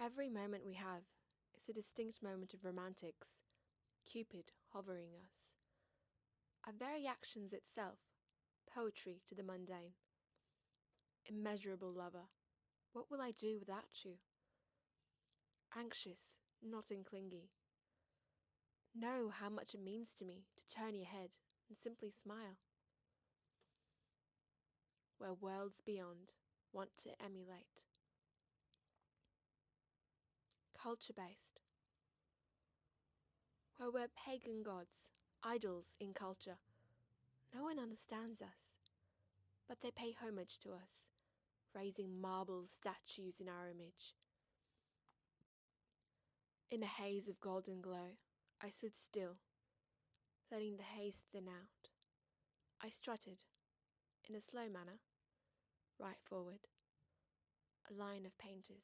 Every moment we have is a distinct moment of romantics, Cupid hovering us. Our very actions itself, poetry to the mundane. Immeasurable lover, what will I do without you? Anxious, not clingy. Know how much it means to me to turn your head and simply smile. Where worlds beyond want to emulate. Culture-based. Where we're pagan gods, idols in culture. No one understands us, but they pay homage to us, raising marble statues in our image. In a haze of golden glow, I stood still, letting the haze thin out. I strutted, in a slow manner, right forward, a line of painters.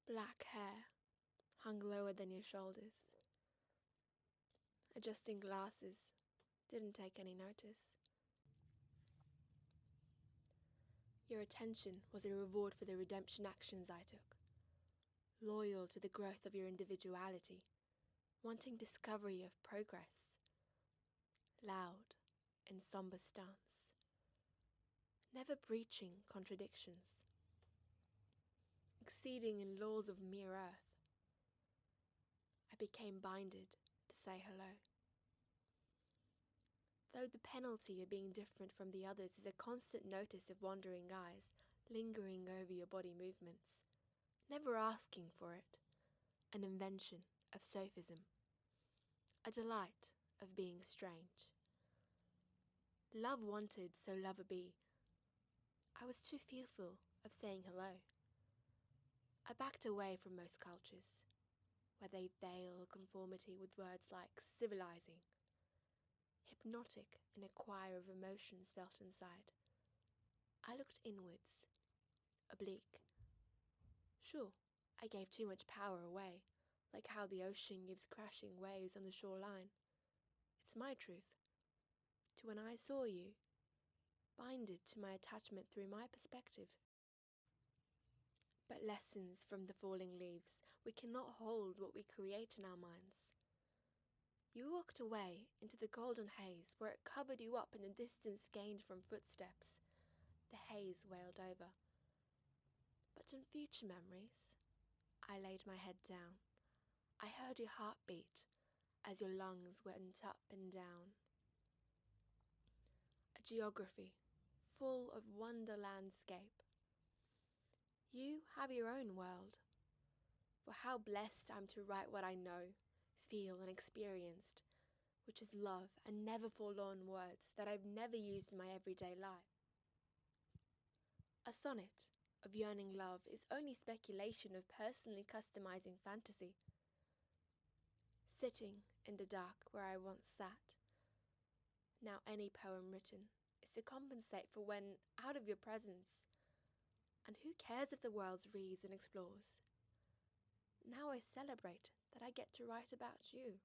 Black hair hung lower than your shoulders. Adjusting glasses, didn't take any notice. Your attention was a reward for the redemption actions I took. Loyal to the growth of your individuality, wanting discovery of progress. Loud in somber stance, never breaching contradictions. Exceeding in laws of mere earth. I became binded to say hello. Though the penalty of being different from the others is a constant notice of wandering eyes lingering over your body movements, never asking for it, an invention of sophism, a delight of being strange. Love wanted, so lover be. I was too fearful of saying hello. I backed away from most cultures, where they veil conformity with words like civilizing, hypnotic in a choir of emotions felt inside. I looked inwards, oblique. Sure, I gave too much power away, like how the ocean gives crashing waves on the shoreline. It's my truth. To when I saw you, binded to my attachment through my perspective. But lessons from the falling leaves, we cannot hold what we create in our minds. You walked away into the golden haze where it covered you up in the distance gained from footsteps. The haze wailed over. But in future memories, I laid my head down. I heard your heartbeat as your lungs went up and down. A geography full of wonder landscape. You have your own world. For how blessed I'm to write what I know, feel and experienced, which is love and never forlorn words that I've never used in my everyday life. A sonnet of yearning love is only speculation of personally customizing fantasy. Sitting in the dark where I once sat. Now any poem written is to compensate for when out of your presence. And who cares if the world reads and explores? Now I celebrate that I get to write about you.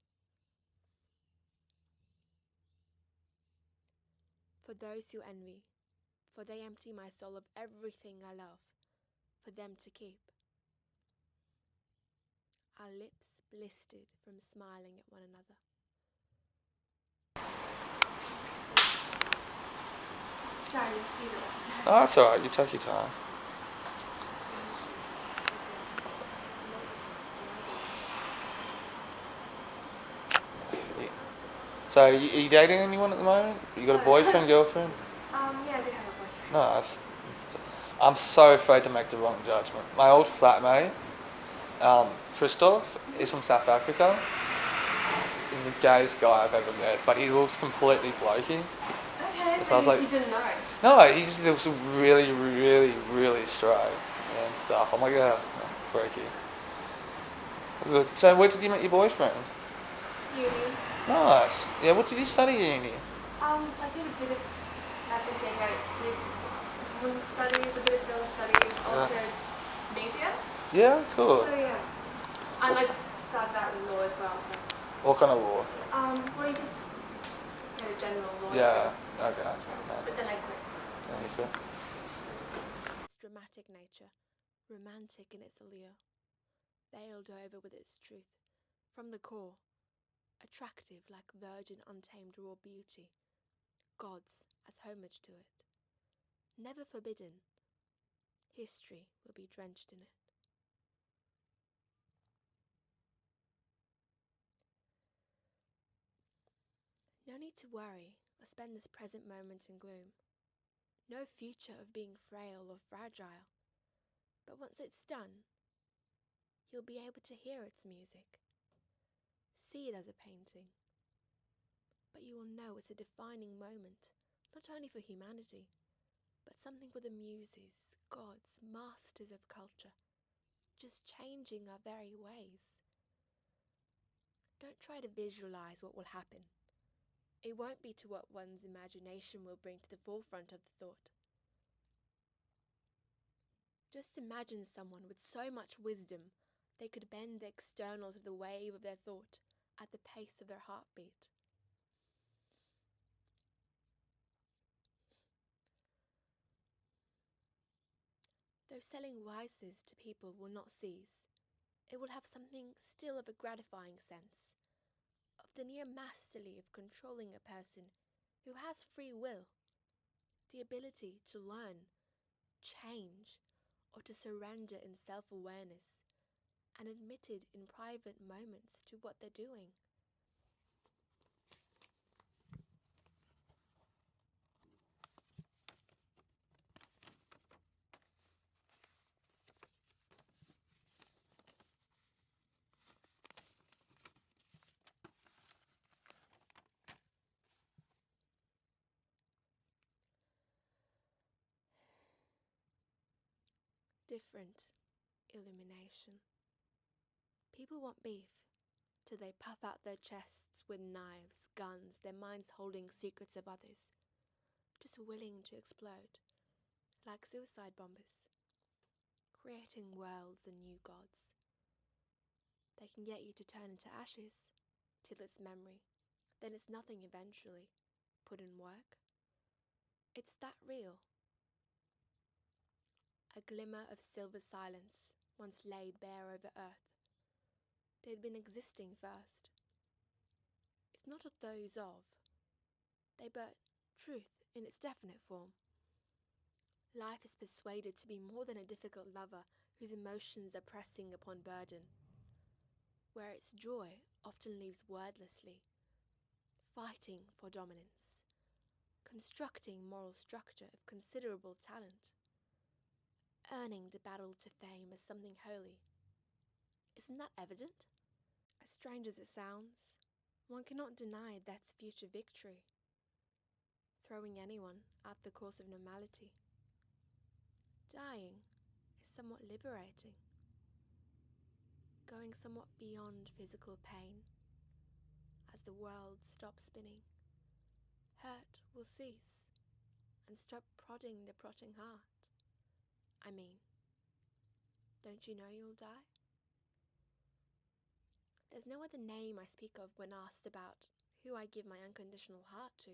For those who envy, for they empty my soul of everything I love, for them to keep. Our lips blistered from smiling at one another. Sorry, you know. Oh, that's alright, you take your time. So, are you dating anyone at the moment? You got a boyfriend, girlfriend? Yeah, I do have a boyfriend. Nice. I'm so afraid to make the wrong judgment. My old flatmate, Christoph, is from South Africa. He's the gayest guy I've ever met, but he looks completely blokey. Okay, So I was like, you didn't know? No, he just looks really, really, really straight and stuff. I'm like, yeah, freaky. So where did you meet your boyfriend? Uni. Nice. Yeah, what did you study at uni? I did a bit of everything. I did women's studies, a bit of film studies, also media. Yeah, cool. So yeah. And I started out in law as well, so. What kind of law? Well, you just, general law. Yeah, okay. But then I quit. Yeah, you quit. Its dramatic nature, romantic in its allure, veiled over with its truth, from the core, attractive like virgin untamed raw beauty, gods as homage to it. Never forbidden, history will be drenched in it. No need to worry or spend this present moment in gloom. No future of being frail or fragile. But once it's done, you'll be able to hear its music, see it as a painting. But you will know it's a defining moment, not only for humanity, but something for the muses, gods, masters of culture, just changing our very ways. Don't try to visualize what will happen. It won't be to what one's imagination will bring to the forefront of the thought. Just imagine someone with so much wisdom they could bend the external to the wave of their thought at the pace of their heartbeat. Though selling vices to people will not cease, it will have something still of a gratifying sense, of the near mastery of controlling a person who has free will, the ability to learn, change, or to surrender in self-awareness, and admitted in private moments to what they're doing. Different illumination. People want beef till they puff out their chests with knives, guns, their minds holding secrets of others, just willing to explode, like suicide bombers, creating worlds and new gods. They can get you to turn into ashes, till it's memory, then it's nothing eventually, put in work. It's that real. A glimmer of silver silence once laid bare over earth. They'd been existing first. It's not a those of, they but truth in its definite form. Life is persuaded to be more than a difficult lover whose emotions are pressing upon burden, where its joy often leaves wordlessly, fighting for dominance, constructing moral structure of considerable talent, earning the battle to fame as something holy. Isn't that evident? As strange as it sounds, one cannot deny death's future victory, throwing anyone out the course of normality. Dying is somewhat liberating, going somewhat beyond physical pain. As the world stops spinning, hurt will cease and stop prodding the prodding heart. I mean, don't you know you'll die? There's no other name I speak of when asked about who I give my unconditional heart to.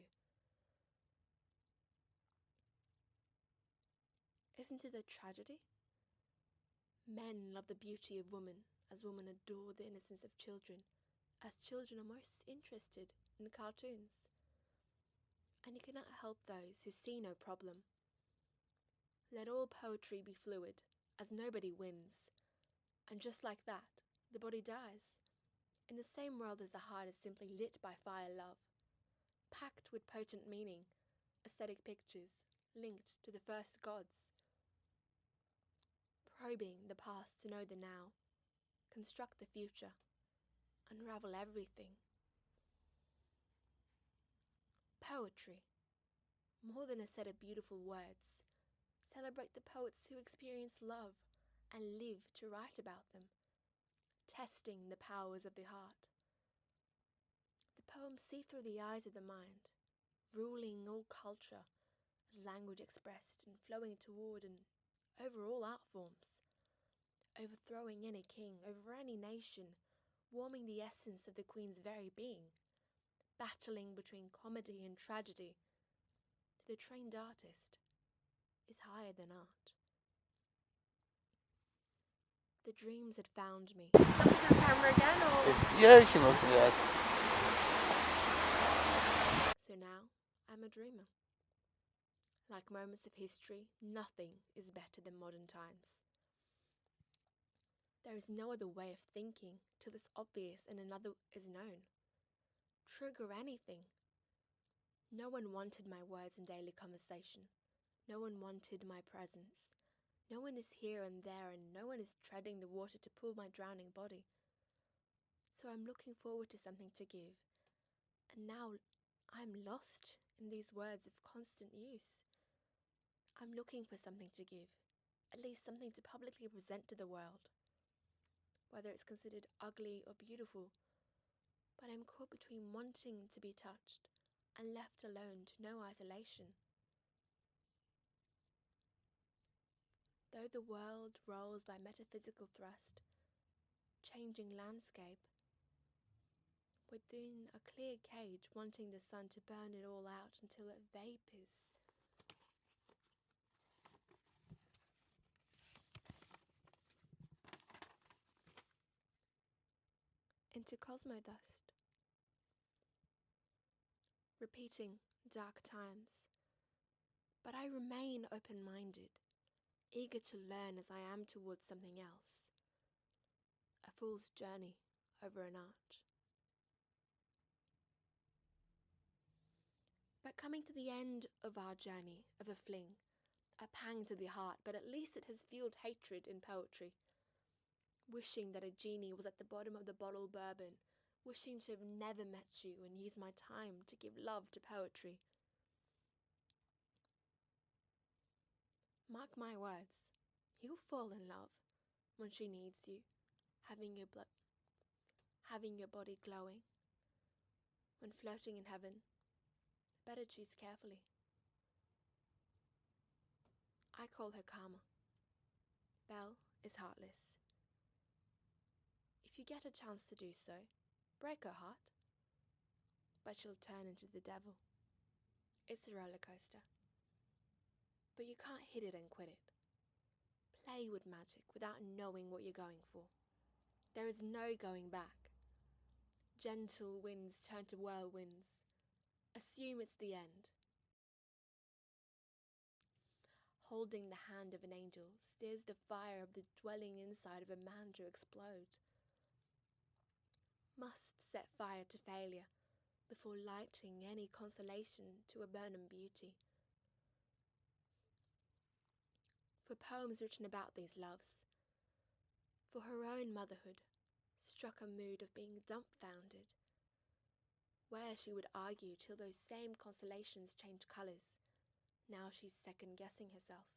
Isn't it a tragedy? Men love the beauty of woman as women adore the innocence of children, as children are most interested in cartoons. And you cannot help those who see no problem. Let all poetry be fluid, as nobody wins. And just like that, the body dies. In the same world as the heart is simply lit by fire love, packed with potent meaning, aesthetic pictures, linked to the first gods. Probing the past to know the now, construct the future, unravel everything. Poetry, more than a set of beautiful words, celebrate the poets who experience love and live to write about them, testing the powers of the heart. The poems see through the eyes of the mind, ruling all culture as language expressed and flowing toward and over all art forms, overthrowing any king, over any nation, warming the essence of the queen's very being, battling between comedy and tragedy. To the trained artist, is higher than art. The dreams had found me. Look at the camera again, or? Yeah, you can look at that. So now, I'm a dreamer. Like moments of history, nothing is better than modern times. There is no other way of thinking till it's obvious and another is known. Trigger anything. No one wanted my words in daily conversation. No one wanted my presence. No one is here and there, and no one is treading the water to pull my drowning body. So I'm looking forward to something to give. And now I'm lost in these words of constant use. I'm looking for something to give, at least something to publicly present to the world. Whether it's considered ugly or beautiful, but I'm caught between wanting to be touched and left alone to no isolation. Though the world rolls by metaphysical thrust, changing landscape, within a clear cage wanting the sun to burn it all out until it vapors. Into cosmodust, repeating dark times, but I remain open-minded, eager to learn as I am towards something else. A fool's journey over an arch. But coming to the end of our journey, of a fling, a pang to the heart, but at least it has fueled hatred in poetry. Wishing that a genie was at the bottom of the bottle bourbon, wishing to have never met you and used my time to give love to poetry. Mark my words, you'll fall in love when she needs you, having your body glowing. When floating in heaven, better choose carefully. I call her Karma. Belle is heartless. If you get a chance to do so, break her heart, but she'll turn into the devil. It's a roller coaster. But you can't hit it and quit it. Play with magic without knowing what you're going for. There is no going back. Gentle winds turn to whirlwinds. Assume it's the end. Holding the hand of an angel steers the fire of the dwelling inside of a man to explode. Must set fire to failure before lighting any consolation to a burnham beauty. For poems written about these loves, for her own motherhood, struck a mood of being dumbfounded, where she would argue till those same consolations changed colours. Now she's second-guessing herself.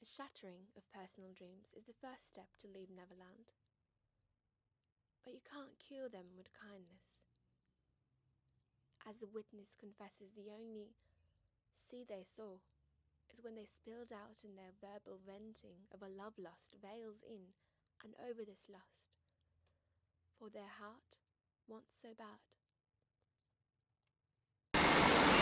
A shattering of personal dreams is the first step to leave Neverland. But you can't cure them with kindness. As the witness confesses, the only sea they saw is when they spilled out in their verbal venting of a love lust veils in and over this lust, for their heart wants so bad.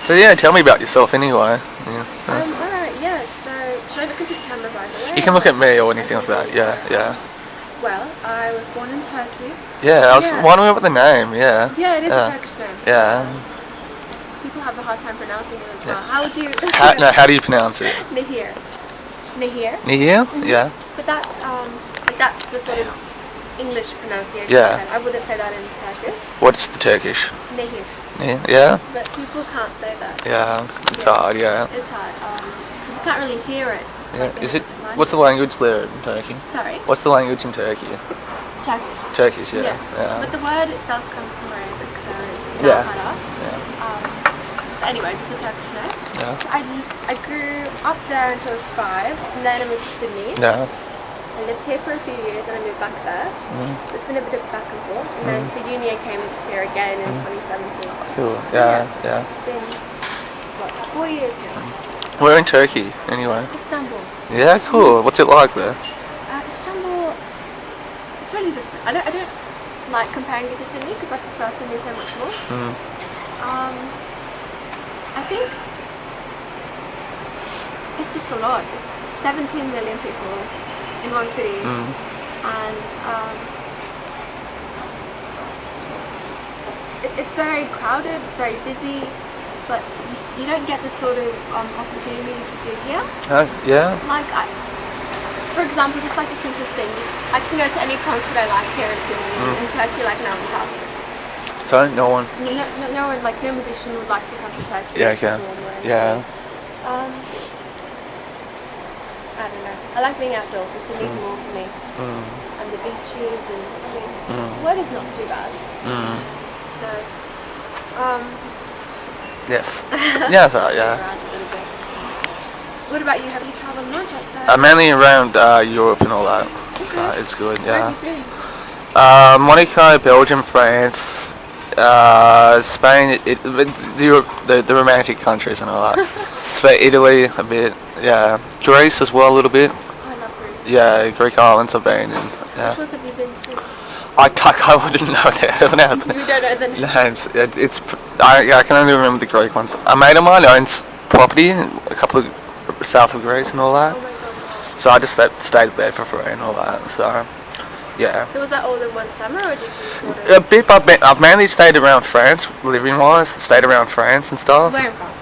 So yeah, tell me about yourself anyway. Yeah. Alright, yeah, so should I look into the camera by the way? You can look at me or anything like that, yeah. Well, I was born in Turkey. Yeah, I was wondering about the name, yeah. Yeah, it is a Turkish name. Yeah. People have a hard time pronouncing it as well. How would you... How do you pronounce it? Nehir. Nehir? Nehir? Yeah. But that's the sort of English pronunciation. Yeah. I wouldn't say that in Turkish. What's the Turkish? Nehir. Yeah? But people can't say that. Yeah, it's hard, yeah. It's hard, because you can't really hear it. Yeah. Like Is it? What's the language there in Turkey? Sorry? What's the language in Turkey? Turkish. Turkish, yeah. But the word itself comes from Arabic, so it's Yeah. But anyways, it's a Turkish name. Yeah. So I grew up there until I was 5, and then I moved to Sydney. Yeah. I lived here for a few years, and I moved back there. So it's been a bit of back and forth. And then for uni, I came here again in 2017. Cool. So Yeah. It's been, 4 years now. Where in Turkey, anyway? Istanbul. Yeah, cool. What's it like there? Istanbul, it's really different. I don't like comparing it to Sydney because I prefer Sydney so much more. I think it's just a lot. It's 17 million people in one city, Mm. and it's very crowded, it's very busy, but you don't get the sort of opportunities you do here. Yeah. Like, for example, just like the simplest thing, I can go to any concert I like here in Sydney. In Turkey, like no one comes. So no one. No one, like no musician would like to come to Turkey. Yeah. to Okay. perform or anything. Yeah. I don't know. I like being outdoors. So Sydney's more for me. And the beaches and weather's not too bad. So, Yes. Yeah. That's alright. Yeah. around a little bit. What about you? Have you travelled much outside? I'm mainly around Europe and all that, so it's good. Where Yeah. have you been? Monaco, Belgium, France, Spain, the romantic countries and all that. Spain, Italy, a bit. Yeah. Greece as well, a little bit. Oh, I love Greece. Yeah, Greek islands I've been in. Yeah. Which ones have you been to? I wouldn't know that. You don't know the names. I can only remember the Greek ones. A mate of mine owns property, a couple of south of Greece and all that. Oh my god. So I just stayed there for free and all that. So, yeah. So was that all in one summer, or did you sort of... A bit, I've mainly stayed around France, living-wise. Stayed around France and stuff. Where in France?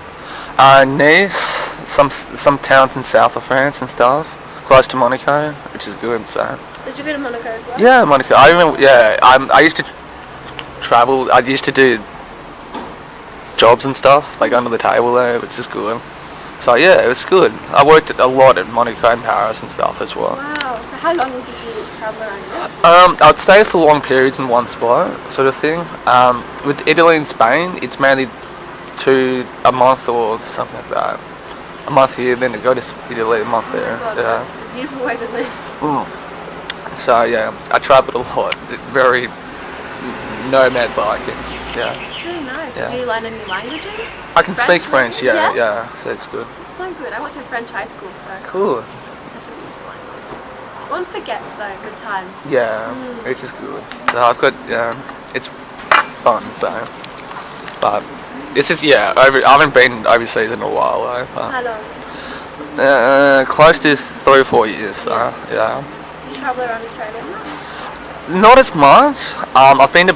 Nice, some towns in south of France and stuff. Close to Monaco, which is good. So. Did you go to Monaco as well? Yeah, Monaco. I remember. Yeah, I used to travel. I used to do jobs and stuff like under the table there, which is good. So yeah, it was good. I worked a lot at Monaco and Paris and stuff as well. Wow. So how long did you travel around Europe? I'd stay for long periods in one spot, sort of thing. With Italy and Spain, it's mainly a month or something like that. A month here, then to go to Italy, a month there. God, Yeah. that's a beautiful way to live. So yeah, I travelled a lot. Very nomad-like. Yeah. It's really nice. Yeah. Did you learn any languages? I can speak French. Yeah? Yeah. So it's good. It's so good. I went to French high school, so Cool. it's such a beautiful language. One forgets though, good time. Yeah, it's just good. So I've got it's fun. So, but this is I haven't been overseas in a while though. How long? Close to 3 or 4 years. So yeah. Did you travel around Australia much? Not as much. I've been to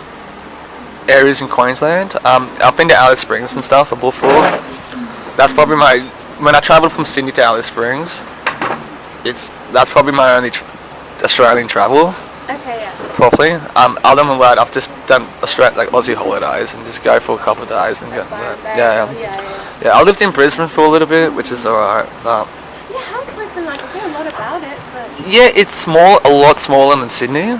areas in Queensland. I've been to Alice Springs and stuff before. That's probably when I travelled from Sydney to Alice Springs. That's probably my only Australian travel. Okay, yeah. Properly. Other than that, I've just done like Aussie holidays and just go for a couple of days and Like go. Byron Yeah. Bay, I lived in Brisbane for a little bit, which is alright. Yeah, how's Brisbane like? I hear a lot about it, but... Yeah, it's a lot smaller than Sydney.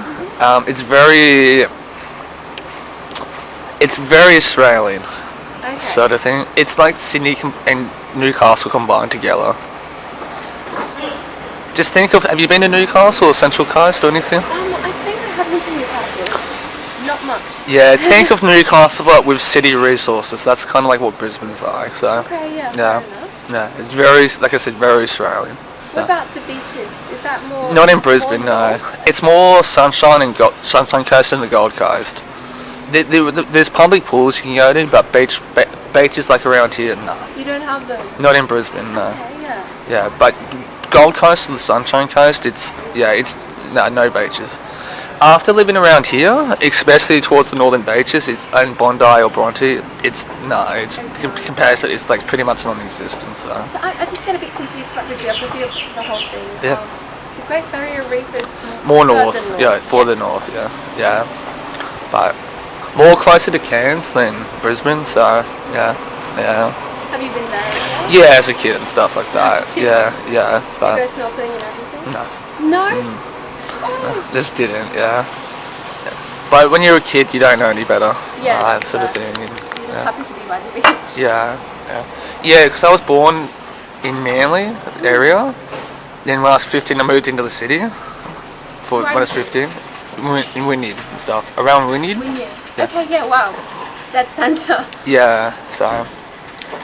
It's very Australian, Okay. sort of thing. It's like Sydney and Newcastle combined together. Just think of, have you been to Newcastle or Central Coast or anything? I think I have been to Newcastle. Not much. Yeah, think of Newcastle but with city resources. That's kind of like what Brisbane's like. So Okay, yeah, yeah, fair enough. yeah, it's very, like I said, very Australian. What about the beaches? Is that more... Not in Brisbane, no. It's more Sunshine and Sunshine Coast and the Gold Coast. There's public pools you can go to, but beaches like around here, no. You don't have those? Not in Brisbane, no. Okay, yeah. Yeah, but Gold Coast and the Sunshine Coast, it's no beaches. After living around here, especially towards the northern beaches, and Bondi or Bronte, comparison, it's like pretty much non-existent. So I just get a bit confused about the geography of the whole thing. Yeah. The Great Barrier Reef is more further north, further north, yeah. But more closer to Cairns than Brisbane, so yeah. Have you been there? Yeah, as a kid and stuff like that. Yeah. Did you But go snorkeling and everything? no, No? Oh. just didn't. Yeah. But when you're a kid, you don't know any better. Yeah, That sort of thing. You just Yeah. happen to be by the beach. Yeah, because I was born in Manly area. Then when I was 15, I moved into the city. When I was 15, in Wynyard and stuff. Around Wynyard. Wynyard. Yeah. Okay, yeah, wow. Dead centre. Yeah, so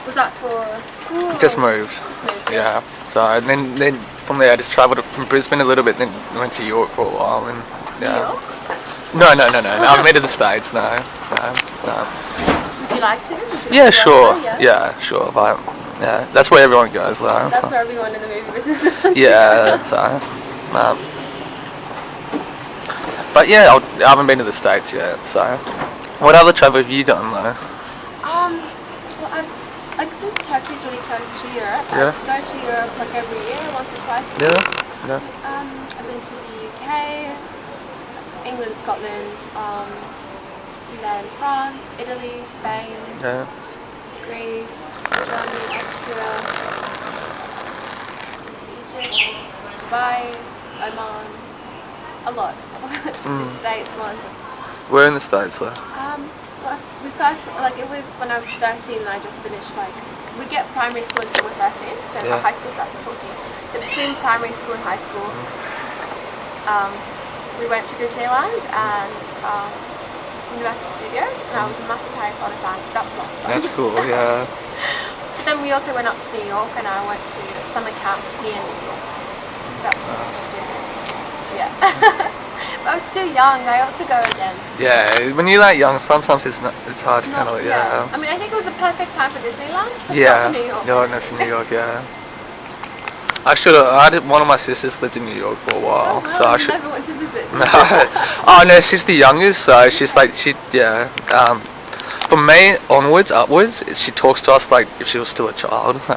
Was that for school? just or- moved. Just moved. Yeah. So and then from there I just travelled from Brisbane a little bit, then went to Europe for a while, and yeah. York? No. I've been to the States. No. Would you like to? Would you Yeah, like to sure. go there? Yeah, sure. But yeah, that's where everyone goes, though. That's where everyone in the movie business. Yeah. So. But yeah, I haven't been to the States yet. So, what other travel have you done though? Well, like since Turkey's really close to Europe, Yeah. I go to Europe like every year, once or twice a Yeah. year. Yeah. I've been to the UK, England, Scotland, then France, Italy, Spain, Yeah. Greece, Germany, Austria, Egypt, Dubai, Oman, a lot. The States once. We're in the States though. Well, we first, like it was when I was 13 and I just finished we get primary school until we're 13, so Yeah. high school starts at 14. So between primary school and high school, we went to Disneyland and Universal Studios, and I was a massive Harry Potter fan, so that was lots of fun. That's cool. Yeah. But then we also went up to New York and I went to a summer camp near New York. So that was Nice. yeah. But I was too young, I ought to go again. Yeah. When you're that young, sometimes it's hard to kind of yeah. I mean, I think it was the perfect time for Disneyland, but Yeah. not for New York. No, for New York. Yeah. One of my sisters lived in New York for a while, Oh, so well, I you should. never went to visit. No. Oh no, she's the youngest, so she's like yeah. From me onwards, upwards, she talks to us like if she was still a child. So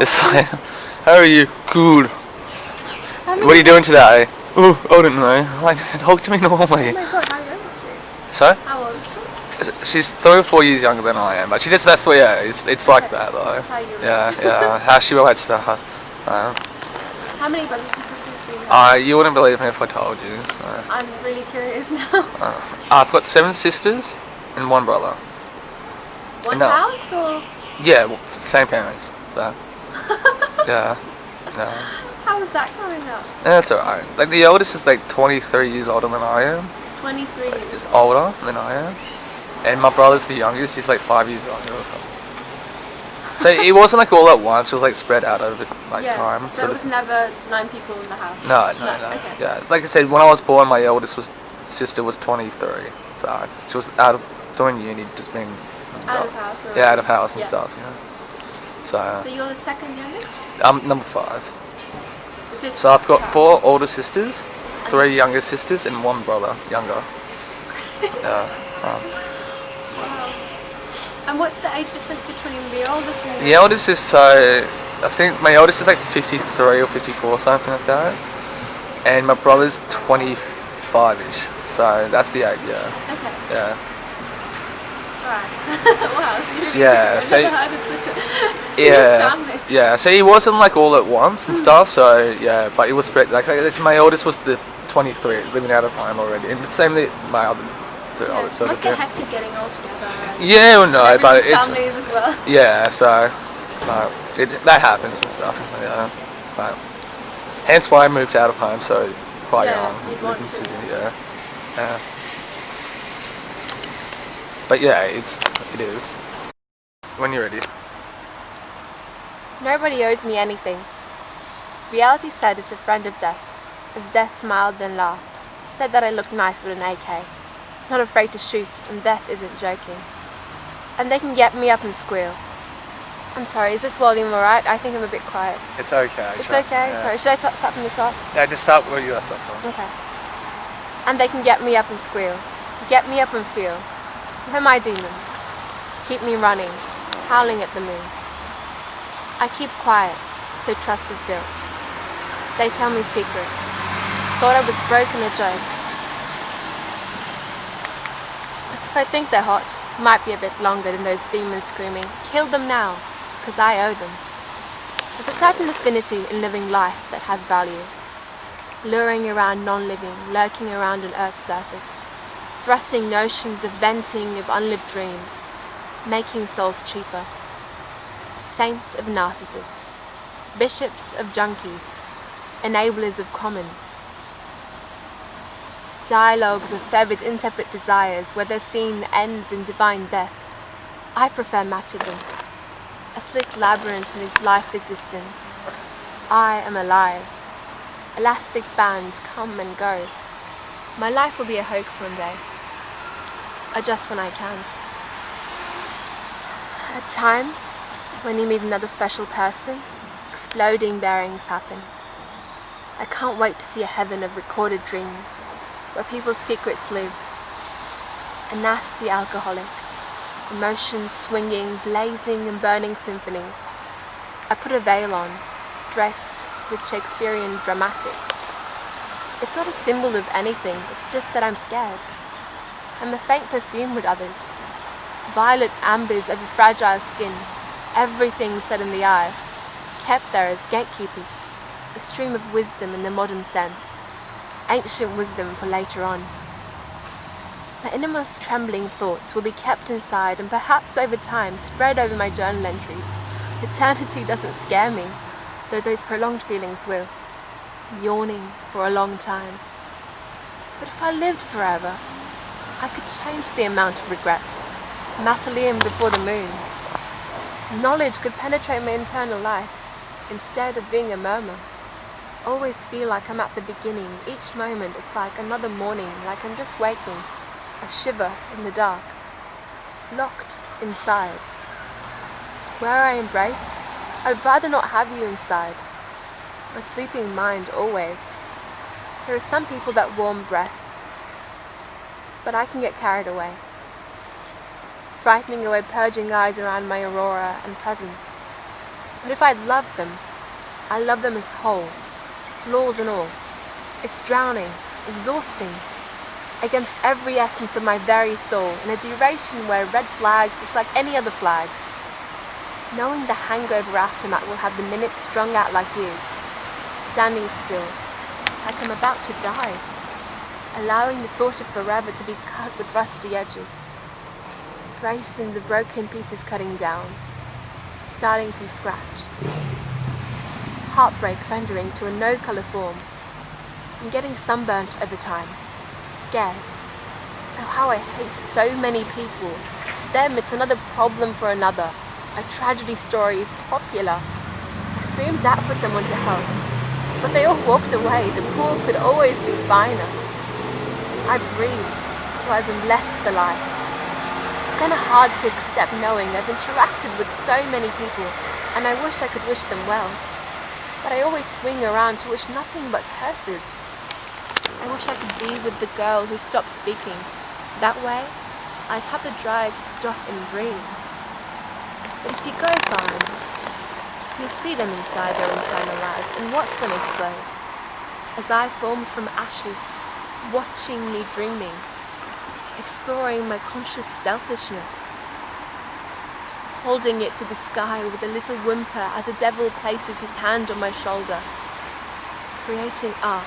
it's like, how are you? Good. What are you doing today? Oh, I don't know. Like, talk to me normally. Oh my god, how young is she? So? How old is she? She's 3 or 4 years younger than I am, but that's what, yeah, it's like that though. Just how you Yeah, how she relates to her. How many brothers and sisters do you have? You wouldn't believe me if I told you. So. I'm really curious now. I've got 7 sisters and 1 brother. One No. house or? Yeah, well, same parents. So. Yeah. How is that coming up? That's alright. Like the oldest is like 23 years older than I am. 23 years. Is older than I am. And my brother's the youngest, he's like 5 years younger or something. So it wasn't like all at once, it was like spread out over time. So it was never 9 people in the house? No. Okay. Yeah, it's like I said, when I was born, my eldest sister was 23. So she was out of doing uni, just being Out of house? Or out of house and yeah. stuff. Yeah. So you're the second youngest? I'm number 5. The fifth So I've got child. 4 older sisters, 3 younger sisters, and 1 brother younger. Yeah. Wow. And what's the age difference between the oldest and The eldest is I think my eldest is like 53 or 54, something like that. And my brother's 25-ish. So that's the age, yeah. Okay. Yeah. Alright. Wow. It's really Yeah, interesting. so- I've never heard of such a Yeah. huge family. Yeah, so he wasn't like all at once and stuff, so yeah, but it was spread. Like my oldest was the 23, living out of home already. And the same with my other, the Yeah. other sort Must of get thing. hectic getting all together. And Yeah, well, no, but everyone's it's. families as well. Yeah, so that happens and stuff. So, yeah, but hence why I moved out of home so quite Yeah, young. you'd Lived want in to. Sydney, yeah. But yeah, it is. When you're ready. Nobody owes me anything. Reality said it's a friend of death, as death smiled then laughed, said that I looked nice with an AK, not afraid to shoot, and death isn't joking. And they can get me up and squeal. I'm sorry, is this volume alright? I think I'm a bit quiet. It's okay. It's sure. okay, Yeah. sorry, should I start from the top? Yeah, just start where you left off from. Okay. And they can get me up and squeal, get me up and feel. They're my demons. Keep me running, howling at the moon. I keep quiet, so trust is built. They tell me secrets. Thought I was broken a joke. If I think they're hot, might be a bit longer than those demons screaming, kill them now, 'cause I owe them. There's a certain affinity in living life that has value. Luring around non-living, lurking around an Earth's surface, thrusting notions of venting of unlived dreams, making souls cheaper. Saints of narcissists, bishops of junkies, enablers of common. Dialogues of fervid interpret desires where their scene ends in divine death. I prefer martyrdom, a slick labyrinth in life's existence. I am alive. Elastic band, come and go. My life will be a hoax one day. Adjust when I can. At times, when you meet another special person, exploding bearings happen. I can't wait to see a heaven of recorded dreams, where people's secrets live. A nasty alcoholic, emotions swinging, blazing and burning symphonies. I put a veil on, dressed with Shakespearean dramatics. It's not a symbol of anything, it's just that I'm scared. I'm a faint perfume with others. Violet ambers over fragile skin, everything set in the eyes, kept there as gatekeepers, a stream of wisdom in the modern sense, ancient wisdom for later on. My innermost trembling thoughts will be kept inside and perhaps over time spread over my journal entries. Eternity doesn't scare me, though those prolonged feelings will. Yawning for a long time. But if I lived forever, I could change the amount of regret. Mausoleum before the moon. Knowledge could penetrate my internal life, instead of being a murmur. Always feel like I'm at the beginning. Each moment is like another morning, like I'm just waking. A shiver in the dark. Locked inside. Where I embrace, I'd rather not have you inside. My sleeping mind always. There are some people that warm breaths, but I can get carried away. Frightening away purging eyes around my aurora and presence. But if I love them, I love them as whole, flaws and all. It's drowning, exhausting, against every essence of my very soul, in a duration where red flags look like any other flag. Knowing the hangover aftermath will have the minutes strung out like you, standing still, like I'm about to die, allowing the thought of forever to be cut with rusty edges, tracing the broken pieces cutting down, starting from scratch. Heartbreak rendering to a no-colour form. I'm getting sunburnt over time, scared. Oh, how I hate so many people. To them it's another problem for another. A tragedy story is popular. I screamed out for someone to help, but they all walked away. The pool could always be finer. I breathe, so I've been blessed with the life. It's kind of hard to accept knowing I've interacted with so many people, and I wish I could wish them well. But I always swing around to wish nothing but curses. I wish I could be with the girl who stopped speaking. That way, I'd have the drive to stop and breathe. But if you go far enough, you'll see them inside their internal lives and watch them explode. As I formed from ashes, watching me dreaming, exploring my conscious selfishness, holding it to the sky with a little whimper as a devil places his hand on my shoulder, creating art,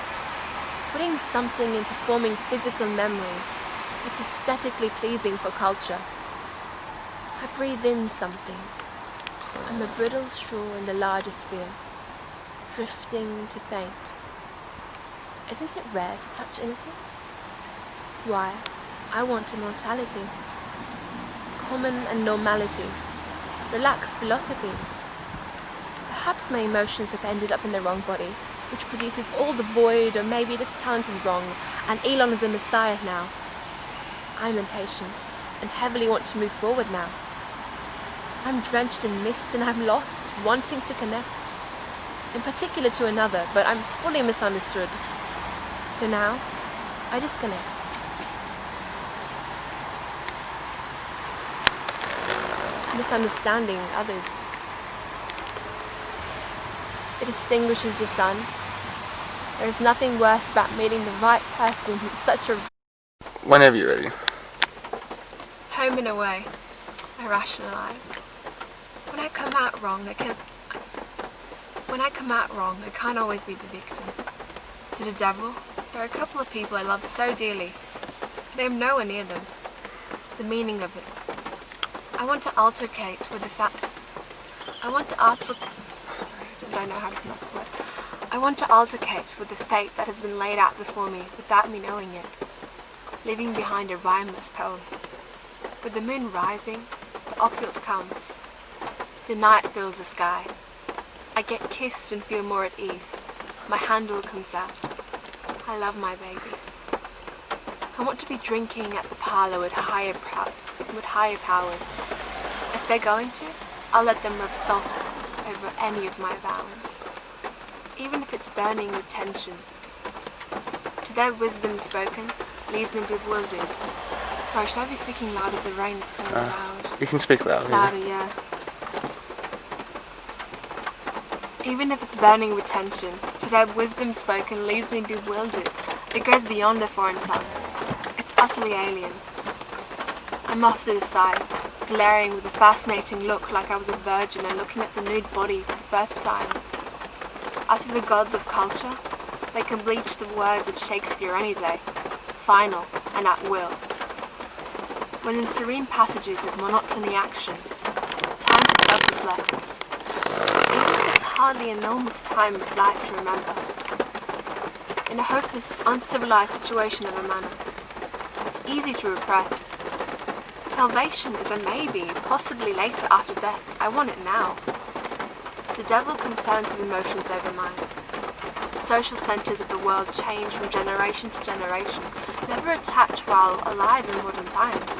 putting something into forming physical memory that's aesthetically pleasing for culture. I breathe in something. I'm a brittle straw in the larger sphere, drifting to faint. Isn't it rare to touch innocence? Why, I want immortality, common and normality, relaxed philosophies. Perhaps my emotions have ended up in the wrong body, which produces all the void, or maybe this planet is wrong, and Elon is a messiah now. I'm impatient, and heavily want to move forward now. I'm drenched in mist and I'm lost, wanting to connect. In particular to another, but I'm fully misunderstood. So now, I disconnect. Misunderstanding others. It extinguishes the sun. There is nothing worse about meeting the right person in such a... Whenever you're ready. Home and away, I rationalise. When I come out wrong, I can't always be the victim. To the devil, there are a couple of people I love so dearly, but I am nowhere near them. The meaning of it. I want to altercate with the fact. I want to altercate with the fate that has been laid out before me without me knowing it, leaving behind a rhymeless poem. With the moon rising, the occult comes. The night fills the sky. I get kissed and feel more at ease. My handle comes out. I love my baby. I want to be drinking at the parlour with higher powers. If they're going to, I'll let them rub salt over any of my vows, even if it's burning with tension. To their wisdom spoken leaves me bewildered. Sorry, should I be speaking louder? The rain is so loud. You can speak loud. Louder, yeah. Even if it's burning with tension, to their wisdom spoken leaves me bewildered. It goes beyond a foreign tongue. It's utterly alien. I'm off to the side, glaring with a fascinating look like I was a virgin and looking at the nude body for the first time. As for the gods of culture, they can bleach the words of Shakespeare any day, final and at will. When in serene passages of monotony actions, time to self-reflect. Even if it's hardly an enormous time of life to remember. In a hopeless, uncivilized situation of a manner, it's easy to repress. Salvation is a maybe, possibly later after death. I want it now. The devil concerns his emotions over mine. The social centers of the world change from generation to generation, never attached while alive in modern times.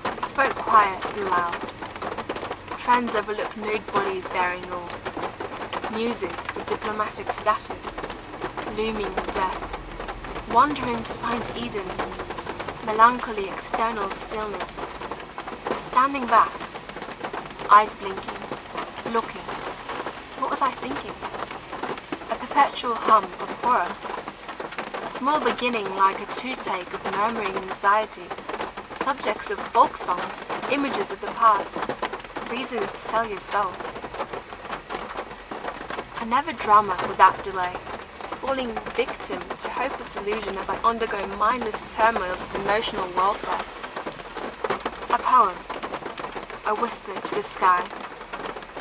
It spoke quiet and loud. Trends overlook nude bodies bearing all. Muses with diplomatic status, looming with death, wandering to find Eden, melancholy external stillness, standing back, eyes blinking, looking. What was I thinking? A perpetual hum of horror. A small beginning like a toothache of murmuring anxiety, subjects of folk songs, images of the past, reasons to sell your soul. A never drama without delay, falling victim to hopeless illusion as I undergo mindless turmoils of emotional warfare. A poem, a whisper to the sky,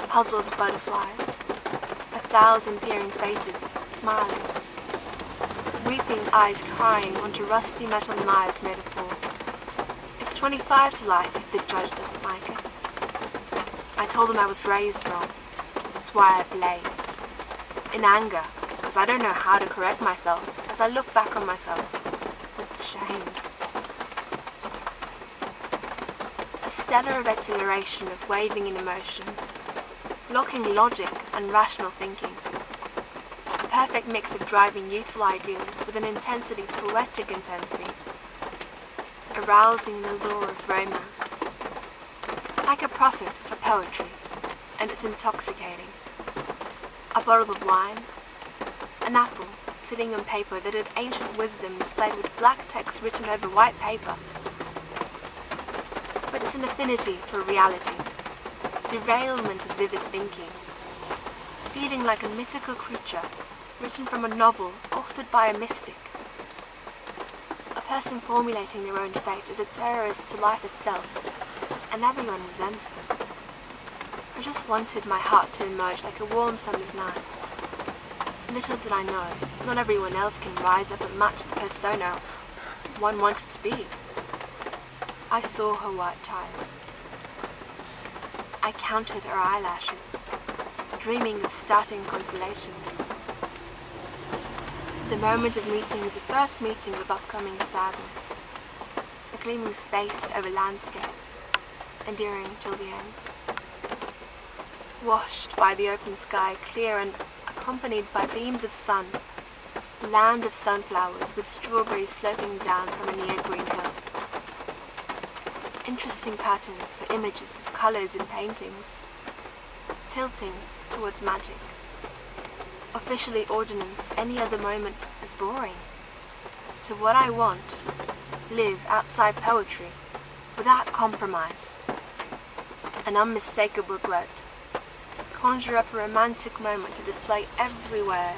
puzzled butterflies, 1,000 peering faces, smiling, weeping eyes crying onto rusty metal knives made of fall. It's 25 to life if the judge doesn't like it. I told him I was raised wrong. That's why I blaze. In anger, as I don't know how to correct myself, as I look back on myself with shame. A stellar of exhilaration of waving in emotions, locking logic and rational thinking. A perfect mix of driving youthful ideals with an intensity, poetic intensity, arousing the lure of romance. Like a prophet for poetry, and it's intoxicating. A bottle of wine, an apple sitting on paper that had ancient wisdom displayed with black text written over white paper. But it's an affinity for reality, derailment of vivid thinking, feeling like a mythical creature written from a novel authored by a mystic. A person formulating their own fate is a terrorist to life itself, and everyone resents them. I just wanted my heart to emerge like a warm summer's night. Little did I know, not everyone else can rise up and match the persona one wanted to be. I saw her white ties. I counted her eyelashes, dreaming of starting constellations. The moment of meeting is the first meeting of upcoming sadness, a gleaming space over landscape, enduring till the end. Washed by the open sky, clear and accompanied by beams of sun, land of sunflowers with strawberries sloping down from a near green hill. Interesting patterns for images of colours in paintings, tilting towards magic. Officially ordinance any other moment is boring. To what I want, live outside poetry, without compromise. An unmistakable gloat. Conjure up a romantic moment to display everywhere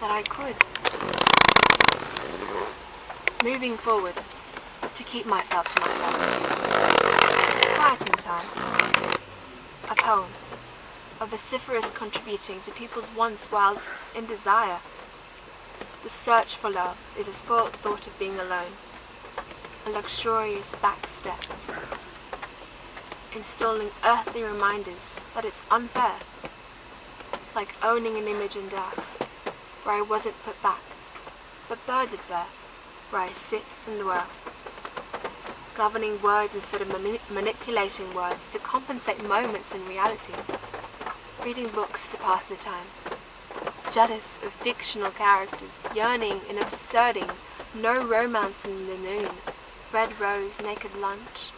that I could. Moving forward, to keep myself to myself. It's quieting time. A poem, a vociferous contributing to people's wants while in desire. The search for love is a spoilt thought of being alone, a luxurious backstep, installing earthly reminders that it's unfair, like owning an image in dark, where I wasn't put back, but birded there, where I sit and dwell, governing words instead of manipulating words to compensate moments in reality, reading books to pass the time, jealous of fictional characters, yearning and absurding, no romance in the noon, red rose, naked lunch,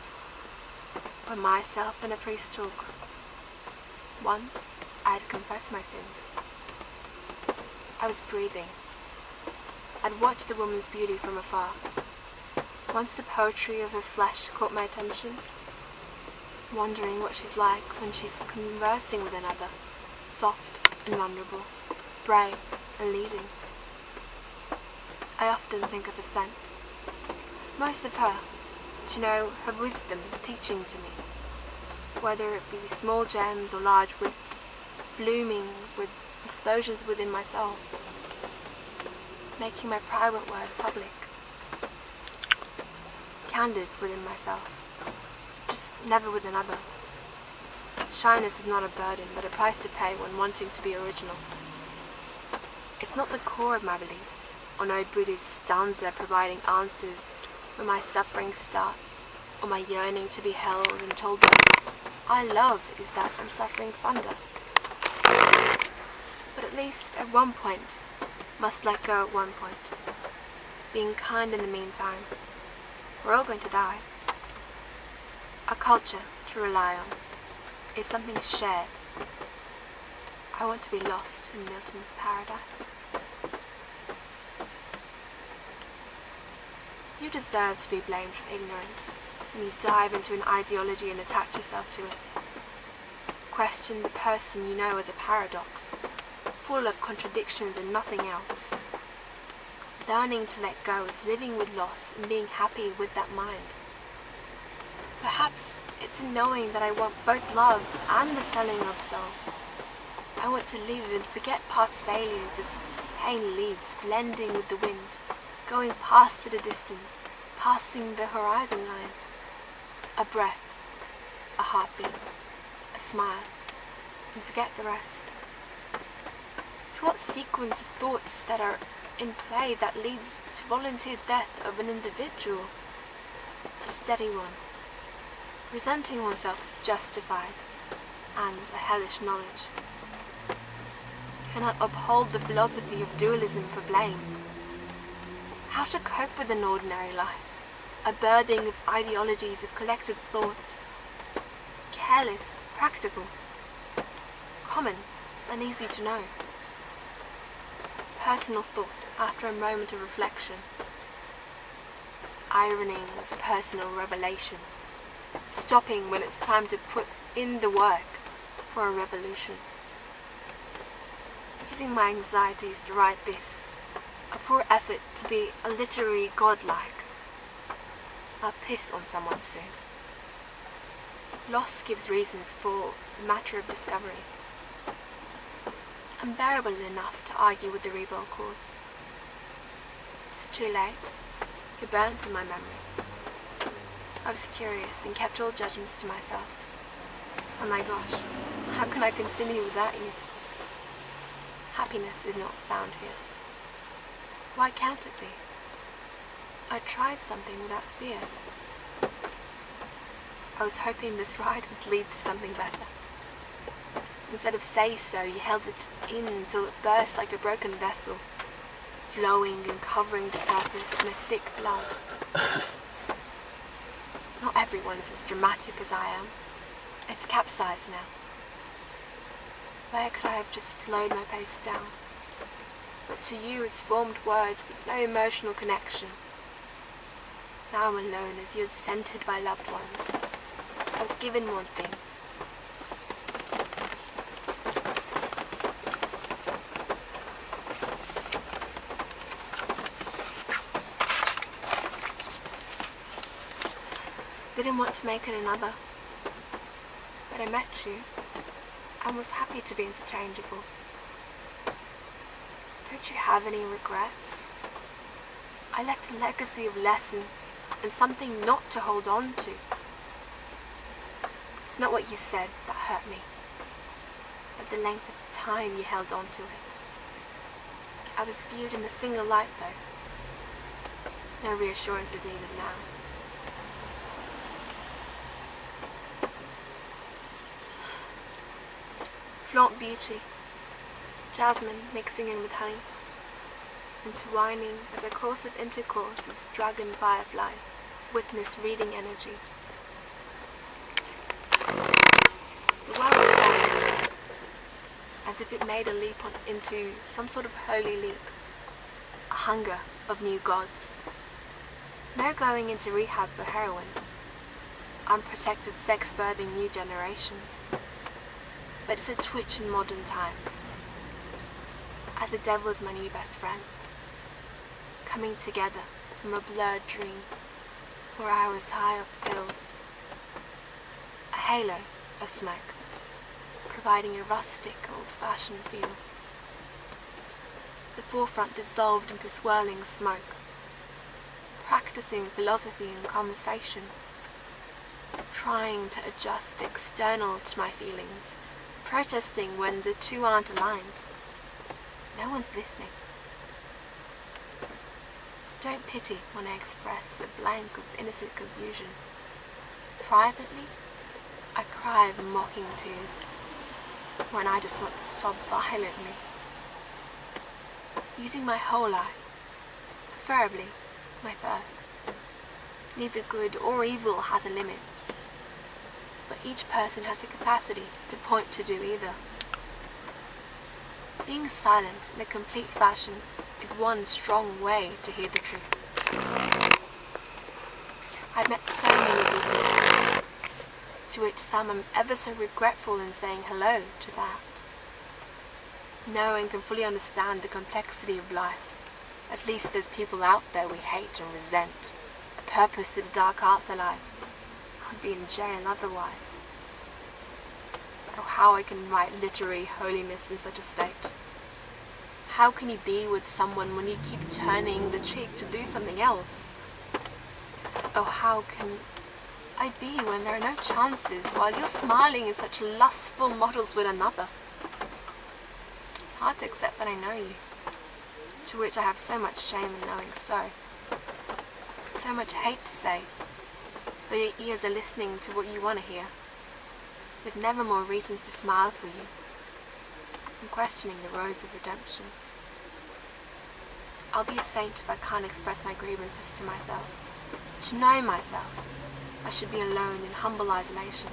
or myself in a priest talk. Once I had confessed my sins. I was breathing. I'd watched the woman's beauty from afar. Once the poetry of her flesh caught my attention, wondering what she's like when she's conversing with another, soft and vulnerable, brave and leading. I often think of her scent, most of her, to know her wisdom teaching to me, whether it be small gems or large wits, blooming with explosions within my soul, making my private word public, candid within myself, just never with another. Shyness is not a burden, but a price to pay when wanting to be original. It's not the core of my beliefs, or no Buddhist stanza providing answers when my suffering starts, or my yearning to be held and told I love is that I'm suffering thunder. But at least at one point, must let go at one point, being kind in the meantime. We're all going to die. A culture to rely on is something shared. I want to be lost in Milton's paradise. You deserve to be blamed for ignorance when you dive into an ideology and attach yourself to it. Question the person you know as a paradox, full of contradictions and nothing else. Learning to let go is living with loss and being happy with that mind. Perhaps it's in knowing that I want both love and the selling of soul. I want to live and forget past failures as pain leaves, blending with the wind, going past at a distance, passing the horizon line. A breath, a heartbeat, a smile, and forget the rest. To what sequence of thoughts that are in play that leads to volunteer death of an individual? A steady one, resenting oneself as justified, and a hellish knowledge. Cannot uphold the philosophy of dualism for blame. How to cope with an ordinary life, a birthing of ideologies of collected thoughts, careless, practical, common, and easy to know. Personal thought after a moment of reflection, ironing of personal revelation, stopping when it's time to put in the work for a revolution. Using my anxieties to write this, a poor effort to be a literary godlike. I'll piss on someone soon. Loss gives reasons for the matter of discovery. Unbearable enough to argue with the rebel cause. It's too late. You're burnt in my memory. I was curious and kept all judgments to myself. Oh my gosh, how can I continue without you? Happiness is not found here. Why can't it be? I tried something without fear. I was hoping this ride would lead to something better. Instead of say so, you held it in until it burst like a broken vessel, flowing and covering the surface in a thick blood. Not everyone is as dramatic as I am. It's capsized now. Where could I have just slowed my pace down? But to you it's formed words with no emotional connection. Now I'm alone as you're centered by loved ones. I was given one thing. Didn't want to make it another, but I met you and was happy to be interchangeable. Don't you have any regrets? I left a legacy of lessons and something not to hold on to. It's not what you said that hurt me, but the length of time you held on to it. I was viewed in a single light though. No reassurance is needed now. Flaunt beauty, jasmine mixing in with honey, intertwining as a course of intercourse as dragon fireflies witness reading energy. The world turned, as if it made a leap into some sort of holy leap, a hunger of new gods. No going into rehab for heroin, unprotected sex birthing new generations, but it's a twitch in modern times, as the devil is my new best friend, coming together from a blurred dream where I was high off pills, a halo of smoke, providing a rustic, old-fashioned feel. The forefront dissolved into swirling smoke, practicing philosophy and conversation, trying to adjust the external to my feelings, protesting when the two aren't aligned. No one's listening. Don't pity when I express a blank of innocent confusion. Privately, I cry mocking tears when I just want to sob violently. Using my whole eye, preferably my third. Neither good or evil has a limit, but each person has the capacity to point to do either. Being silent in a complete fashion is one strong way to hear the truth. I've met so many people, to which some am ever so regretful in saying hello to that. Know and can fully understand the complexity of life. At least there's people out there we hate and resent. A purpose to the dark arts alive. I'd be in jail otherwise. Oh, how I can write literary holiness in such a state. How can you be with someone when you keep turning the cheek to do something else? Oh, how can I be when there are no chances while you're smiling in such lustful models with another? It's hard to accept that I know you, to which I have so much shame in knowing so. So much hate to say, though your ears are listening to what you want to hear, with never more reasons to smile for you, and questioning the roads of redemption. I'll be a saint if I can't express my grievances to myself. To know myself, I should be alone in humble isolation.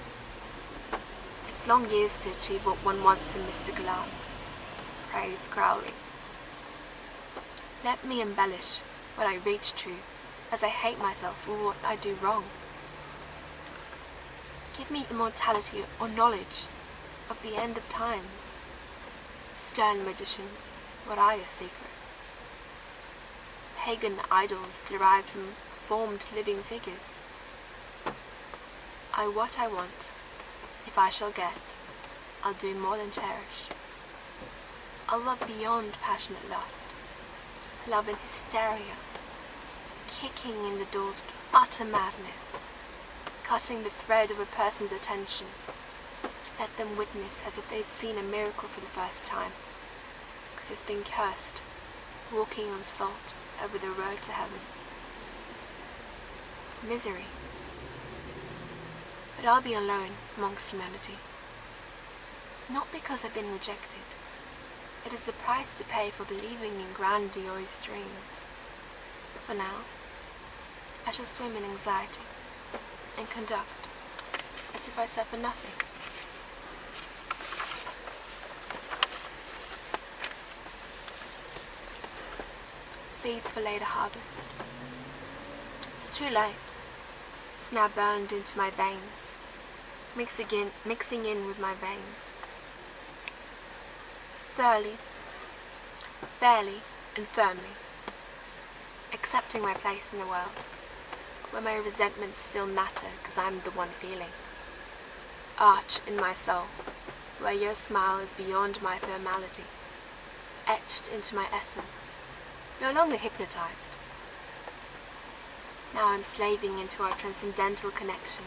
It's long years to achieve what one wants in mystical arts. Praise Crowley. Let me embellish what I reach true, as I hate myself for what I do wrong. Give me immortality or knowledge of the end of times. Stern magician, what are your secrets? Pagan idols derived from formed living figures. What I want, if I shall get, I'll do more than cherish. I'll love beyond passionate lust, love in hysteria, kicking in the doors with utter madness, cutting the thread of a person's attention. Let them witness as if they'd seen a miracle for the first time, because it's been cursed, walking on salt over the road to heaven. Misery. But I'll be alone amongst humanity. Not because I've been rejected. It is the price to pay for believing in grandiose dreams. For now, I shall swim in anxiety and conduct as if I suffer nothing. Seeds for later harvest. It's too late. It's now burned into my veins, mixing in with my veins. Thoroughly, fairly, and firmly, accepting my place in the world, where my resentments still matter because I'm the one feeling. Arch in my soul, where your smile is beyond my formality, etched into my essence, no longer hypnotized. Now I'm slaving into our transcendental connection,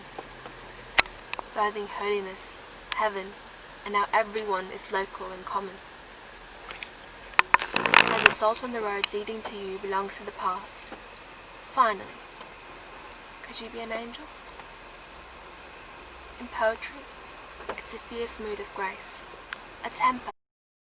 birthing holiness, heaven, and now everyone is local and common. And the salt on the road leading to you belongs to the past. Finally, could you be an angel? In poetry, it's a fierce mood of grace, a temper